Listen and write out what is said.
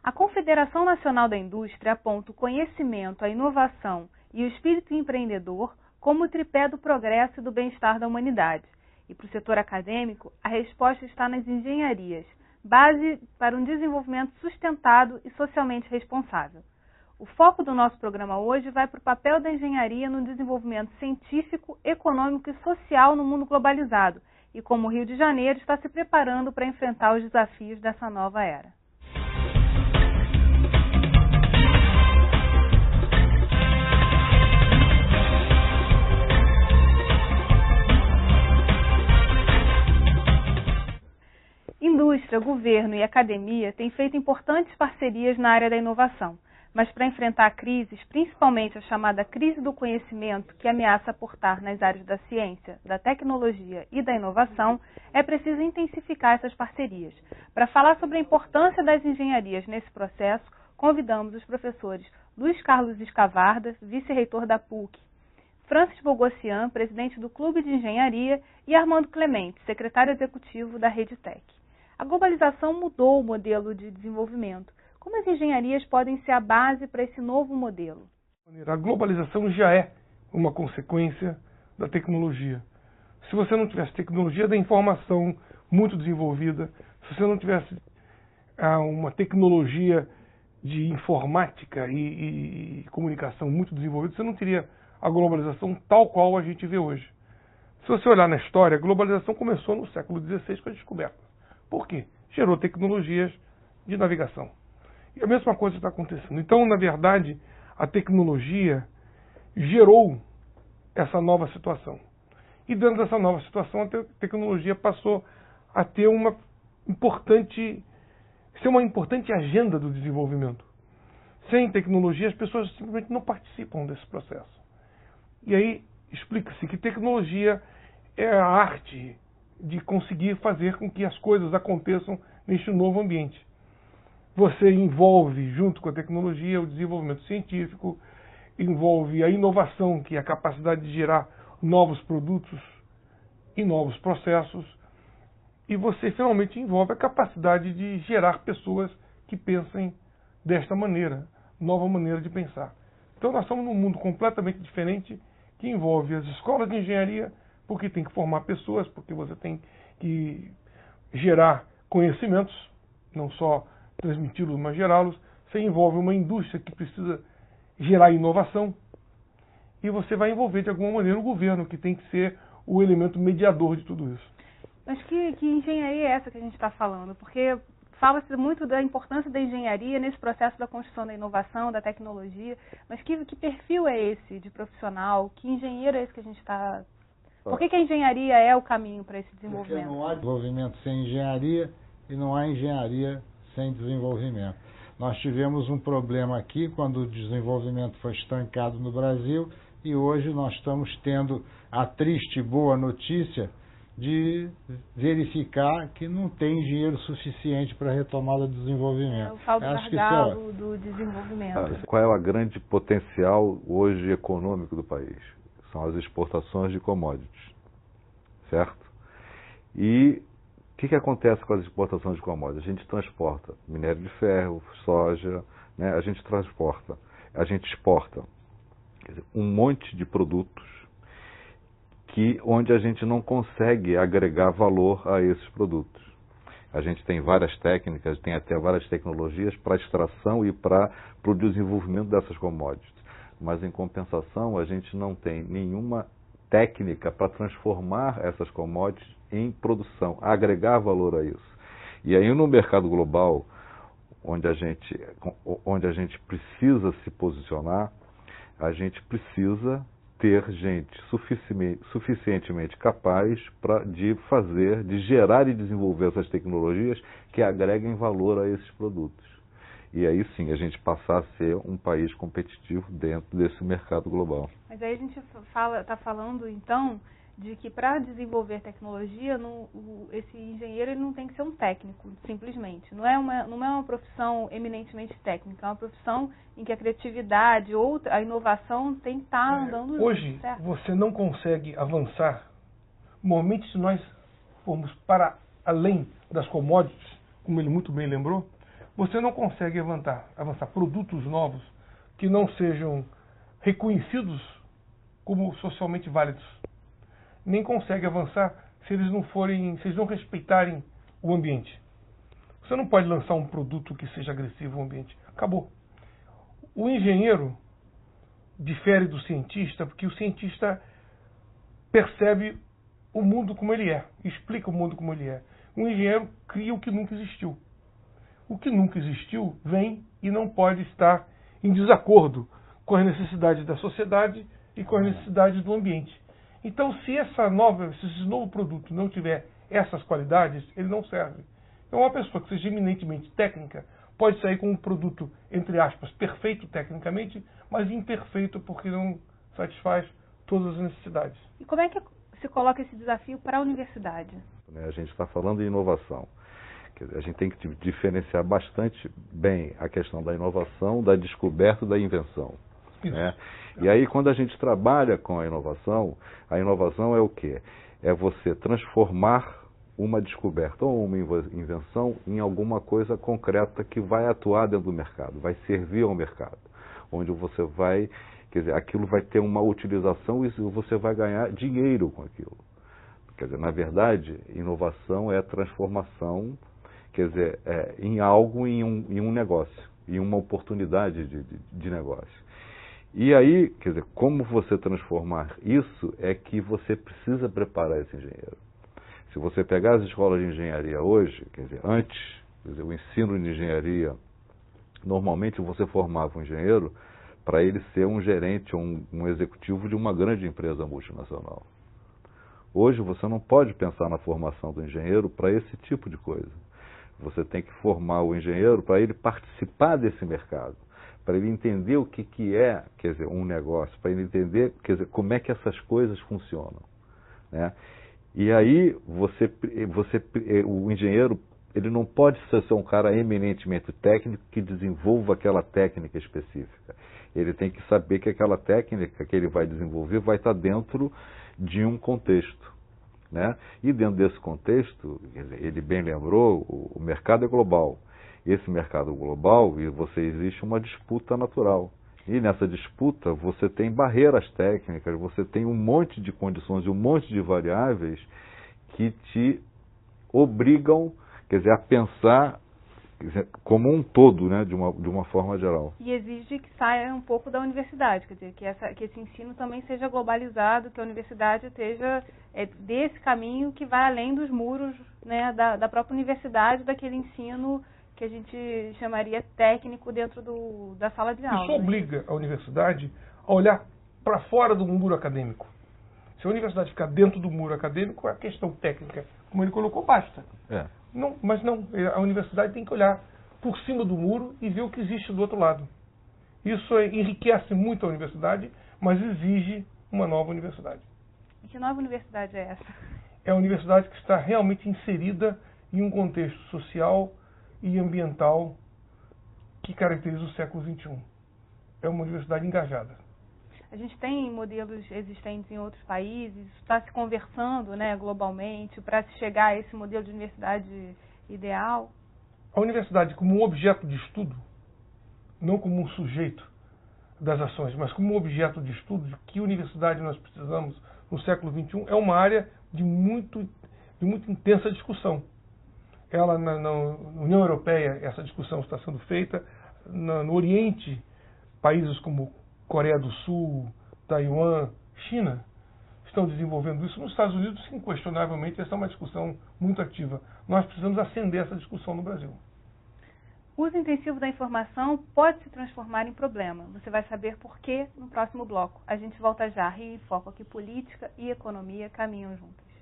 A Confederação Nacional da Indústria aponta o conhecimento, a inovação e o espírito empreendedor como o tripé do progresso e do bem-estar da humanidade. E para o setor acadêmico, a resposta está nas engenharias, base para um desenvolvimento sustentado e socialmente responsável. O foco do nosso programa hoje vai para o papel da engenharia no desenvolvimento científico, econômico e social no mundo globalizado e como o Rio de Janeiro está se preparando para enfrentar os desafios dessa nova era. Indústria, governo e academia têm feito importantes parcerias na área da inovação, mas para enfrentar crises, principalmente a chamada crise do conhecimento que ameaça aportar nas áreas da ciência, da tecnologia e da inovação, é preciso intensificar essas parcerias. Para falar sobre a importância das engenharias nesse processo, convidamos os professores Luiz Carlos Escavarda, vice-reitor da PUC, Francis Bogossian, presidente do Clube de Engenharia, e Armando Clemente, secretário executivo da RedeTec. A globalização mudou o modelo de desenvolvimento. Como as engenharias podem ser a base para esse novo modelo? A globalização já é uma consequência da tecnologia. Se você não tivesse tecnologia da informação muito desenvolvida, se você não tivesse uma tecnologia de informática e comunicação muito desenvolvida, você não teria a globalização tal qual a gente vê hoje. Se você olhar na história, a globalização começou no século XVI com a descoberta. Por quê? Gerou tecnologias de navegação. E a mesma coisa está acontecendo. Então, na verdade, a tecnologia gerou essa nova situação. E dentro dessa nova situação, a tecnologia passou a ter ser uma importante agenda do desenvolvimento. Sem tecnologia, as pessoas simplesmente não participam desse processo. E aí, explica-se que tecnologia é a arte de conseguir fazer com que as coisas aconteçam neste novo ambiente. Você envolve, junto com a tecnologia, o desenvolvimento científico, envolve a inovação, que é a capacidade de gerar novos produtos e novos processos, e você finalmente envolve a capacidade de gerar pessoas que pensem desta maneira, nova maneira de pensar. Então nós estamos num mundo completamente diferente, que envolve as escolas de engenharia, porque tem que formar pessoas, porque você tem que gerar conhecimentos, não só transmiti-los, mas gerá-los. Você envolve uma indústria que precisa gerar inovação, e você vai envolver de alguma maneira o governo, que tem que ser o elemento mediador de tudo isso. Mas que engenharia é essa que a gente está falando? Porque fala-se muito da importância da engenharia nesse processo da construção da inovação, da tecnologia, mas que perfil é esse de profissional? Que engenheiro é esse que a gente está... Por que a engenharia é o caminho para esse desenvolvimento? Porque não há desenvolvimento sem engenharia e não há engenharia sem desenvolvimento. Nós tivemos um problema aqui quando o desenvolvimento foi estancado no Brasil, e hoje nós estamos tendo a triste boa notícia de verificar que não tem dinheiro suficiente para a retomada do desenvolvimento. É o tal do gargalo do desenvolvimento. Qual é o grande potencial hoje econômico do país? São as exportações de commodities, certo? E o que acontece com as exportações de commodities? A gente transporta minério de ferro, soja, né? A gente exporta um monte de produtos onde a gente não consegue agregar valor a esses produtos. A gente tem várias técnicas, tem até várias tecnologias para extração e para o desenvolvimento dessas commodities. Mas, em compensação, a gente não tem nenhuma técnica para transformar essas commodities em produção, agregar valor a isso. E aí, no mercado global, onde a gente precisa se posicionar, a gente precisa ter gente suficientemente capaz de gerar e desenvolver essas tecnologias que agreguem valor a esses produtos. E aí sim a gente passar a ser um país competitivo dentro desse mercado global. Mas aí a gente está falando então de que para desenvolver tecnologia, esse engenheiro ele não tem que ser um técnico, simplesmente. Não é uma profissão eminentemente técnica, é uma profissão em que a criatividade ou a inovação tem que estar andando junto. Hoje, certo? Você não consegue avançar, normalmente se nós formos para além das commodities, como ele muito bem lembrou, você não consegue avançar produtos novos que não sejam reconhecidos como socialmente válidos. Nem consegue avançar se eles não respeitarem o ambiente. Você não pode lançar um produto que seja agressivo ao ambiente. Acabou. O engenheiro difere do cientista porque o cientista percebe o mundo como ele é, explica o mundo como ele é. O engenheiro cria o que nunca existiu. O que nunca existiu vem e não pode estar em desacordo com as necessidades da sociedade e com as necessidades do ambiente. Então, se esse novo produto não tiver essas qualidades, ele não serve. Então, uma pessoa que seja eminentemente técnica pode sair com um produto, entre aspas, perfeito tecnicamente, mas imperfeito porque não satisfaz todas as necessidades. E como é que se coloca esse desafio para a universidade? A gente está falando de inovação. A gente tem que diferenciar bastante bem a questão da inovação, da descoberta e da invenção. Né? E aí, quando a gente trabalha com a inovação é o quê? É você transformar uma descoberta ou uma invenção em alguma coisa concreta que vai atuar dentro do mercado, vai servir ao mercado, onde você vai, quer dizer, aquilo vai ter uma utilização e você vai ganhar dinheiro com aquilo. Quer dizer, na verdade, inovação é transformação, quer dizer, em algo, em um negócio, em uma oportunidade de negócio. E aí, quer dizer, como você transformar isso é que você precisa preparar esse engenheiro. Se você pegar as escolas de engenharia hoje, quer dizer, antes, quer dizer, o ensino de engenharia, normalmente você formava um engenheiro para ele ser um gerente ou um executivo de uma grande empresa multinacional. Hoje você não pode pensar na formação do engenheiro para esse tipo de coisa. Você tem que formar o engenheiro para ele participar desse mercado, para ele entender o que é, quer dizer, um negócio, para ele entender, quer dizer, como é que essas coisas funcionam, né? E aí o engenheiro, ele não pode ser um cara eminentemente técnico que desenvolva aquela técnica específica. Ele tem que saber que aquela técnica que ele vai desenvolver vai estar dentro de um contexto, né? E dentro desse contexto, ele bem lembrou, o mercado é global. Esse mercado global, existe uma disputa natural. E nessa disputa você tem barreiras técnicas, você tem um monte de condições e um monte de variáveis que te obrigam, quer dizer, a pensar, quer dizer, como um todo, né, de uma forma geral. E exige que saia um pouco da universidade, quer dizer, que esse ensino também seja globalizado, que a universidade esteja desse caminho que vai além dos muros, né, da própria universidade, daquele ensino que a gente chamaria técnico dentro da sala de aula. Isso obriga a universidade a olhar para fora do muro acadêmico. Se a universidade ficar dentro do muro acadêmico, a questão técnica, como ele colocou, basta. Não, mas não, a universidade tem que olhar por cima do muro e ver o que existe do outro lado. Isso enriquece muito a universidade, mas exige uma nova universidade. E que nova universidade é essa? É a universidade que está realmente inserida em um contexto social e ambiental que caracteriza o século XXI. É uma universidade engajada. A gente tem modelos existentes em outros países, está se conversando, né, globalmente para se chegar a esse modelo de universidade ideal? A universidade como um objeto de estudo, não como um sujeito das ações, mas como um objeto de estudo de que universidade nós precisamos no século XXI, é uma área de muito intensa discussão. Ela, na União Europeia, essa discussão está sendo feita. No Oriente, países como Coreia do Sul, Taiwan, China, estão desenvolvendo isso. Nos Estados Unidos, inquestionavelmente, essa é uma discussão muito ativa. Nós precisamos acender essa discussão no Brasil. O uso intensivo da informação pode se transformar em problema. Você vai saber por quê no próximo bloco. A gente volta já. Rio em Foco aqui, política e economia caminham juntas.